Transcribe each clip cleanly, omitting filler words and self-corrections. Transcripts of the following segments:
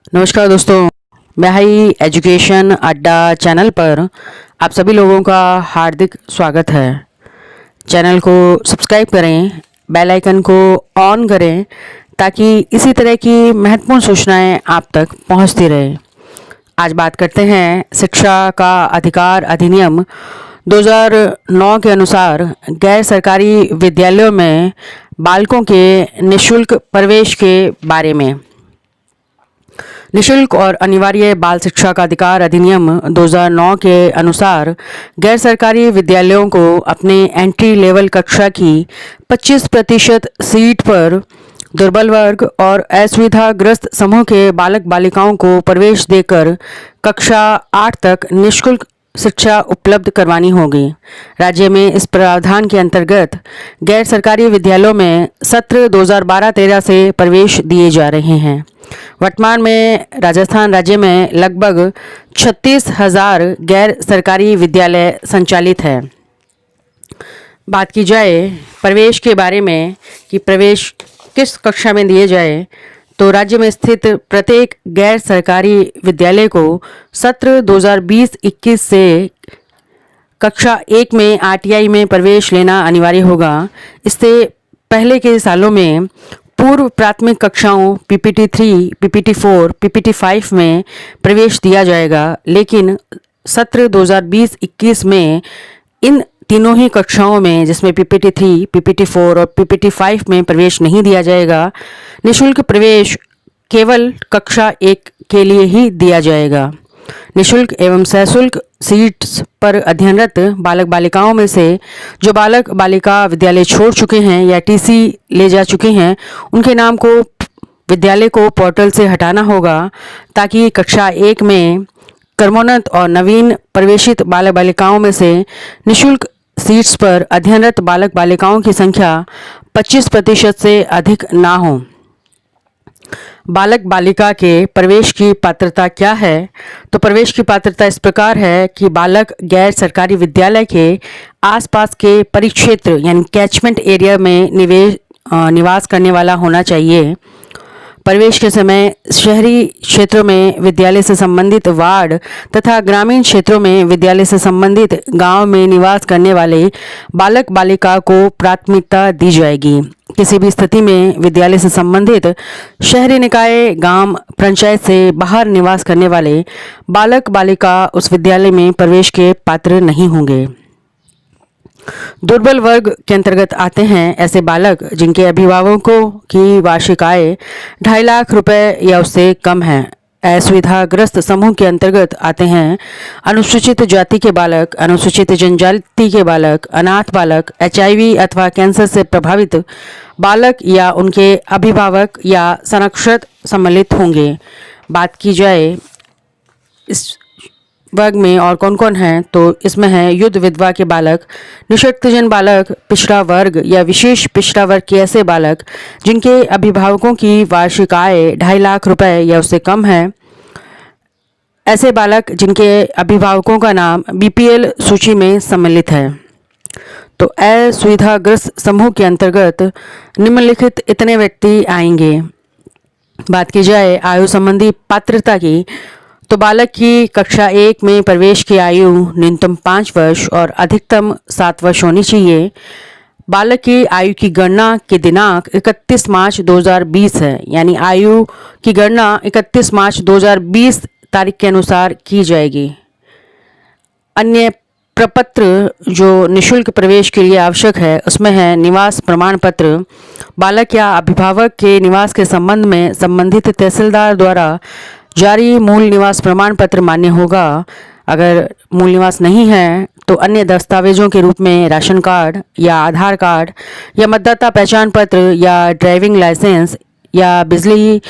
नमस्कार दोस्तों, मैं हाई एजुकेशन अड्डा चैनल पर आप सभी लोगों का हार्दिक स्वागत है। चैनल को सब्सक्राइब करें, बेल आइकन को ऑन करें ताकि इसी तरह की महत्वपूर्ण सूचनाएं आप तक पहुंचती रहे। आज बात करते हैं शिक्षा का अधिकार अधिनियम 2009 के अनुसार गैर सरकारी विद्यालयों में बालकों के निःशुल्क प्रवेश के बारे में। निःशुल्क और अनिवार्य बाल शिक्षा का अधिकार अधिनियम 2009 के अनुसार गैर सरकारी विद्यालयों को अपने एंट्री लेवल कक्षा की 25% सीट पर दुर्बल वर्ग और असुविधाग्रस्त समूह के बालक बालिकाओं को प्रवेश देकर कक्षा 8 तक निःशुल्क शिक्षा उपलब्ध करवानी होगी। राज्य में इस प्रावधान के अंतर्गत गैर सरकारी विद्यालयों में सत्र 2012-13 से प्रवेश दिए जा रहे हैं। वर्तमान में राजस्थान राज्य में लगभग 36,000 गैर सरकारी विद्यालय संचालित है। बात की जाए प्रवेश के बारे में कि प्रवेश किस कक्षा में दिए जाए, तो राज्य में स्थित प्रत्येक गैर सरकारी विद्यालय को सत्र 2020-21 से कक्षा 1 में आरटीआई में प्रवेश लेना अनिवार्य होगा। इससे पहले के सालों में पूर्व प्राथमिक कक्षाओं पीपीटी 3, पीपीटी 4, पीपीटी 5 में प्रवेश दिया जाएगा, लेकिन सत्र 2020-21 में इन तीनों ही कक्षाओं में, जिसमें पीपीटी 3, पीपीटी 4 और पीपीटी 5 में प्रवेश नहीं दिया जाएगा। निःशुल्क प्रवेश केवल कक्षा 1 के लिए ही दिया जाएगा। निःशुल्क एवं सशुल्क सीट्स पर अध्ययनरत बालक बालिकाओं में से जो बालक बालिका विद्यालय छोड़ चुके हैं या टीसी ले जा चुके हैं, उनके नाम को विद्यालय को पोर्टल से हटाना होगा ताकि कक्षा 1 में क्रमोन्नत और नवीन प्रवेशित बालक बालिकाओं में से निःशुल्क सीट्स पर अध्ययनरत बालक बालिकाओं की संख्या 25% से अधिक ना हो। बालक बालिका के प्रवेश की पात्रता क्या है? तो प्रवेश की पात्रता इस प्रकार है कि बालक गैर सरकारी विद्यालय के आसपास के परिक्षेत्र यानी कैचमेंट एरिया में निवास करने वाला होना चाहिए। प्रवेश के समय शहरी क्षेत्रों में विद्यालय से संबंधित वार्ड तथा ग्रामीण क्षेत्रों में विद्यालय से संबंधित गांव में निवास करने वाले बालक बालिका को प्राथमिकता दी जाएगी। किसी भी स्थिति में विद्यालय से संबंधित शहरी निकाय गांव पंचायत से बाहर निवास करने वाले बालक बालिका उस विद्यालय में प्रवेश के पात्र नहीं होंगे। दुर्बल वर्ग के अंतर्गत आते हैं ऐसे बालक जिनके अभिभावकों की वार्षिक आय 2.5 लाख रुपए या उससे कम है। असुविधाग्रस्त समूह के अंतर्गत आते हैं अनुसूचित जाति के बालक, अनुसूचित जनजाति के बालक, अनाथ बालक, एचआईवी अथवा कैंसर से प्रभावित बालक या उनके अभिभावक या संरक्षक सम्मिलित होंगे। बात की जाए इस वर्ग में और कौन कौन हैं, तो इसमें है युद्ध विधवा के बालक, निःशक्तजन बालक, पिछड़ा वर्ग या विशेष पिछड़ा वर्ग के ऐसे बालक जिनके अभिभावकों की वार्षिक आय 2.5 लाख रुपए या उससे कम है, ऐसे बालक जिनके अभिभावकों का नाम बीपीएल सूची में सम्मिलित है। तो असुविधाग्रस्त समूह के अंतर्गत निम्नलिखित इतने व्यक्ति आएंगे। बात की जाए आयु संबंधी पात्रता की, तो बालक की कक्षा 1 में प्रवेश की आयु न्यूनतम 5 वर्ष और अधिकतम 7 वर्ष होनी चाहिए। बालक की आयु की गणना के दिनांक 31 मार्च 2020 है, यानी आयु की गणना 31 मार्च 2020 तारीख के अनुसार की जाएगी। अन्य प्रपत्र जो निःशुल्क प्रवेश के लिए आवश्यक है उसमें है निवास प्रमाण पत्र। बालक या अभिभावक के निवास के संबंध में संबंधित तहसीलदार द्वारा जारी मूल निवास प्रमाण पत्र मान्य होगा। अगर मूल निवास नहीं है तो अन्य दस्तावेजों के रूप में राशन कार्ड या आधार कार्ड या मतदाता पहचान पत्र या ड्राइविंग लाइसेंस या बिजली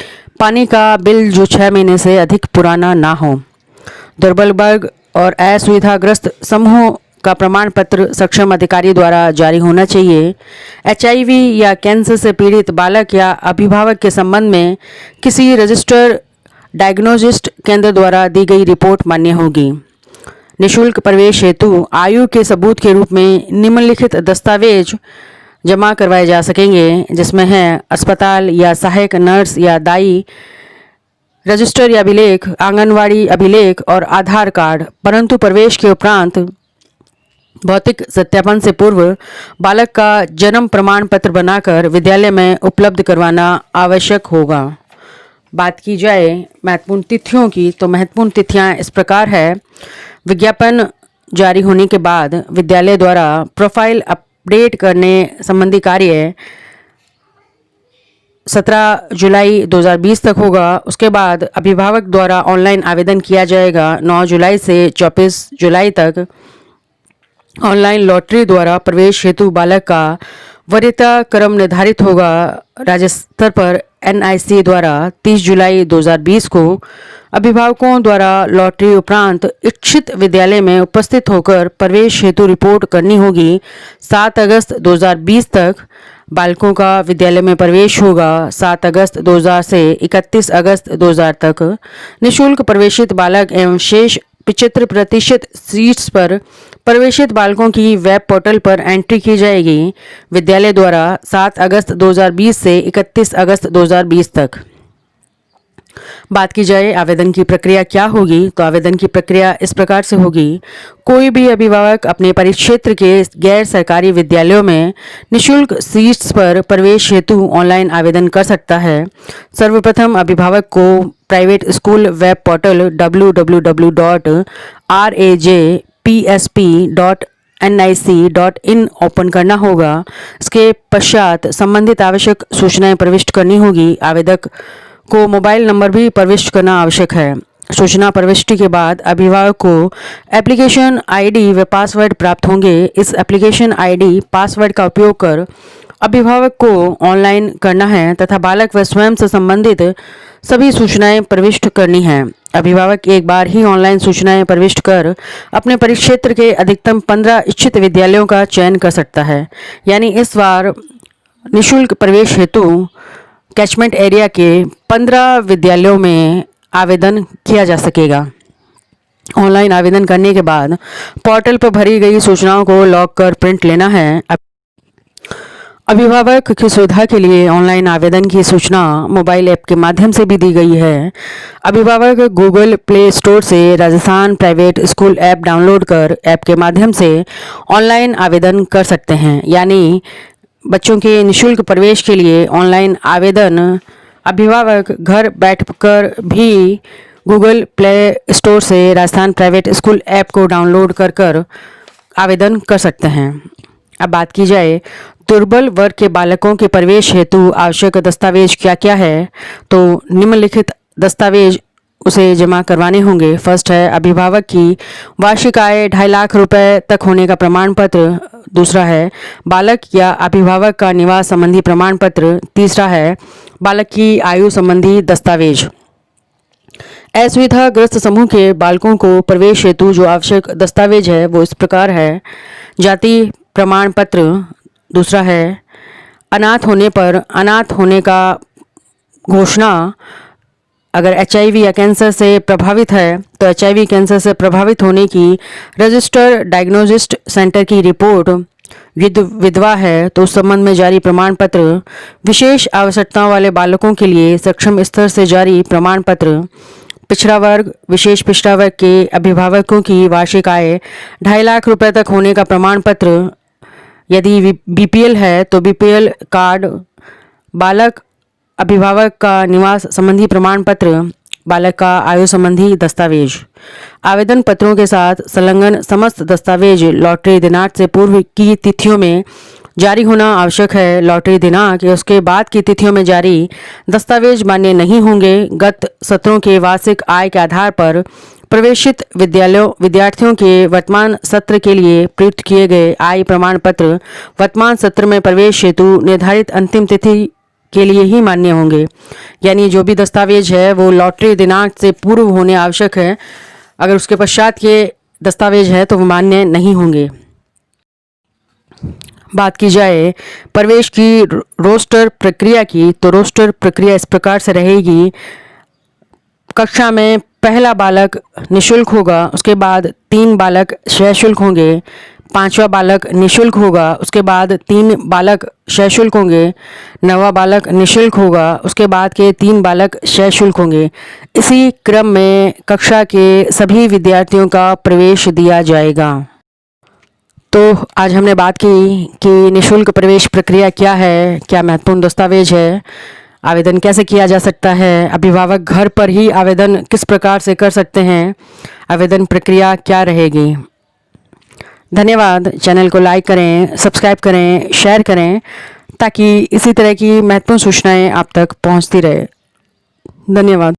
पानी का बिल जो 6 महीने से अधिक पुराना ना हो। दुर्बल वर्ग और असुविधाग्रस्त समूह का प्रमाण पत्र सक्षम अधिकारी द्वारा जारी होना चाहिए। एचआईवी या कैंसर से पीड़ित बालक या अभिभावक के संबंध में किसी रजिस्टर डायग्नोसिस्ट केंद्र द्वारा दी गई रिपोर्ट मान्य होगी। निःशुल्क प्रवेश हेतु आयु के सबूत के रूप में निम्नलिखित दस्तावेज जमा करवाए जा सकेंगे, जिसमें है अस्पताल या सहायक नर्स या दाई रजिस्टर या अभिलेख, आंगनवाड़ी अभिलेख और आधार कार्ड, परंतु प्रवेश के उपरांत भौतिक सत्यापन से पूर्व बालक का जन्म प्रमाण पत्र बनाकर विद्यालय में उपलब्ध करवाना आवश्यक होगा। बात की जाए महत्वपूर्ण तिथियों की, तो महत्वपूर्ण तिथियां इस प्रकार है। विज्ञापन जारी होने के बाद विद्यालय द्वारा प्रोफाइल अपडेट करने संबंधी कार्य 17 जुलाई 2020 तक होगा। उसके बाद अभिभावक द्वारा ऑनलाइन आवेदन किया जाएगा 9 जुलाई से 24 जुलाई तक। ऑनलाइन लॉटरी द्वारा प्रवेश हेतु बालक का वरीयता क्रम निर्धारित होगा। राज्य स्तर पर NIC द्वारा 30 जुलाई 2020 को अभिभावकों द्वारा लॉटरी उपरांत इच्छित विद्यालय में उपस्थित होकर प्रवेश हेतु रिपोर्ट करनी होगी। 7 अगस्त 2020 तक बालकों का विद्यालय में प्रवेश होगा। 7 अगस्त 2000 से 31 अगस्त 2000 तक निःशुल्क प्रवेशित बालक एवं शेष 75% सीट्स पर प्रवेशित बालकों की वेब पोर्टल पर एंट्री की जाएगी। विद्यालय द्वारा 7 अगस्त 2020 से 31 अगस्त 2020 तक। बात की जाए आवेदन की प्रक्रिया क्या होगी, तो आवेदन की प्रक्रिया इस प्रकार से होगी। कोई भी अभिभावक अपने परिक्षेत्र के गैर सरकारी विद्यालयों में निःशुल्क सीट्स पर प्रवेश हेतु ऑनलाइन आवेदन कर सकता है। सर्वप्रथम अभिभावक को private school web portal www.rajpsp.nic.in open करना होगा। इसके पश्चात संबंधित आवश्यक सूचनाएं प्रविष्ट करनी होगी। आवेदक को मोबाइल नंबर भी प्रविष्ट करना आवश्यक है। सूचना प्रविष्टि के बाद अभिभावक को एप्लीकेशन आईडी व पासवर्ड प्राप्त होंगे। इस एप्लीकेशन आईडी पासवर्ड का उपयोग कर अभिभावक को ऑनलाइन करना है तथा बालक व स्वयं से संबंधित सभी सूचनाएं प्रविष्ट करनी हैं। अभिभावक एक बार ही ऑनलाइन सूचनाएं प्रविष्ट कर अपने परिक्षेत्र के अधिकतम 15 इच्छित विद्यालयों का चयन कर सकता है। यानी इस बार निःशुल्क प्रवेश हेतु कैचमेंट एरिया के 15 विद्यालयों में आवेदन किया जा सकेगा। ऑनलाइन आवेदन करने के बाद पोर्टल पर भरी गई सूचनाओं को लॉग कर प्रिंट लेना है। अभिभावक की सुविधा के लिए ऑनलाइन आवेदन की सूचना मोबाइल ऐप के माध्यम से भी दी गई है। अभिभावक गूगल प्ले स्टोर से Rajasthan private school app download कर ऐप के माध्यम से ऑनलाइन आवेदन कर सकते हैं। यानी बच्चों के निःशुल्क प्रवेश के लिए ऑनलाइन आवेदन अभिभावक घर बैठकर भी गूगल प्ले स्टोर से राजस्थान प्राइवेट स्कूल ऐप को डाउनलोड कर आवेदन कर सकते हैं। अब बात की जाए दुर्बल वर्ग के बालकों के प्रवेश हेतु आवश्यक दस्तावेज क्या क्या है, तो निम्नलिखित दस्तावेज उसे जमा करवाने होंगे। फर्स्ट है अभिभावक की वार्षिक आय 2.5 लाख रुपए तक होने का प्रमाण पत्र। दूसरा है बालक या अभिभावक का निवास संबंधी प्रमाण पत्र। तीसरा है बालक की आयु संबंधी दस्तावेज। असुविधाग्रस्त समूह के बालकों को प्रवेश हेतु जो आवश्यक दस्तावेज है वो इस प्रकार है। जाति प्रमाण पत्र। दूसरा है अनाथ होने पर अनाथ होने का घोषणा। अगर HIV या कैंसर से प्रभावित है तो HIV कैंसर से प्रभावित होने की रजिस्टर डायग्नोसिस्ट सेंटर की रिपोर्ट। विधवा है तो उस संबंध में जारी प्रमाण पत्र। विशेष आवश्यकताओं वाले बालकों के लिए सक्षम स्तर से जारी प्रमाण पत्र। पिछड़ा वर्ग विशेष पिछड़ा वर्ग के अभिभावकों की वार्षिक आय 2.5 लाख रुपए तक होने का प्रमाण पत्र। यदि BPL है तो BPL कार्ड। बालक अभिभावक का निवास संबंधी प्रमाण पत्र। बालक का आयु संबंधी दस्तावेज। आवेदन पत्रों के साथ संलग्न समस्त दस्तावेज लॉटरी दिनांक से पूर्व की तिथियों में जारी होना आवश्यक है। लॉटरी दिनांक या उसके बाद की तिथियों में जारी दस्तावेज मान्य नहीं होंगे। गत सत्रों के वार्षिक आय के आधार पर प्रवेशित विद्यार्थियों के वर्तमान सत्र के लिए प्रयुक्त किए गए आय प्रमाण पत्र वर्तमान सत्र में प्रवेश हेतु निर्धारित अंतिम तिथि के लिए ही मान्य होंगे। यानी जो भी दस्तावेज है वो लॉटरी दिनांक से पूर्व होने आवश्यक है। अगर उसके पश्चात के दस्तावेज है तो वो मान्य नहीं होंगे। बात की जाए प्रवेश की रोस्टर प्रक्रिया की, तो रोस्टर प्रक्रिया इस प्रकार से रहेगी। कक्षा में पहला बालक निःशुल्क होगा, उसके बाद 3 बालक सशुल्क होंगे। 5वां बालक निःशुल्क होगा, उसके बाद 3 बालक सशुल्क होंगे, 9वां बालक निःशुल्क होगा, उसके बाद के 3 बालक सशुल्क होंगे। इसी क्रम में कक्षा के सभी विद्यार्थियों का प्रवेश दिया जाएगा। तो आज हमने बात की कि निःशुल्क प्रवेश प्रक्रिया क्या है, क्या महत्वपूर्ण दस्तावेज है, आवेदन कैसे किया जा सकता है, अभिभावक घर पर ही आवेदन किस प्रकार से कर सकते हैं, आवेदन प्रक्रिया क्या रहेगी। धन्यवाद। चैनल को लाइक करें, सब्सक्राइब करें, शेयर करें ताकि इसी तरह की महत्वपूर्ण सूचनाएं आप तक पहुंचती रहे। धन्यवाद।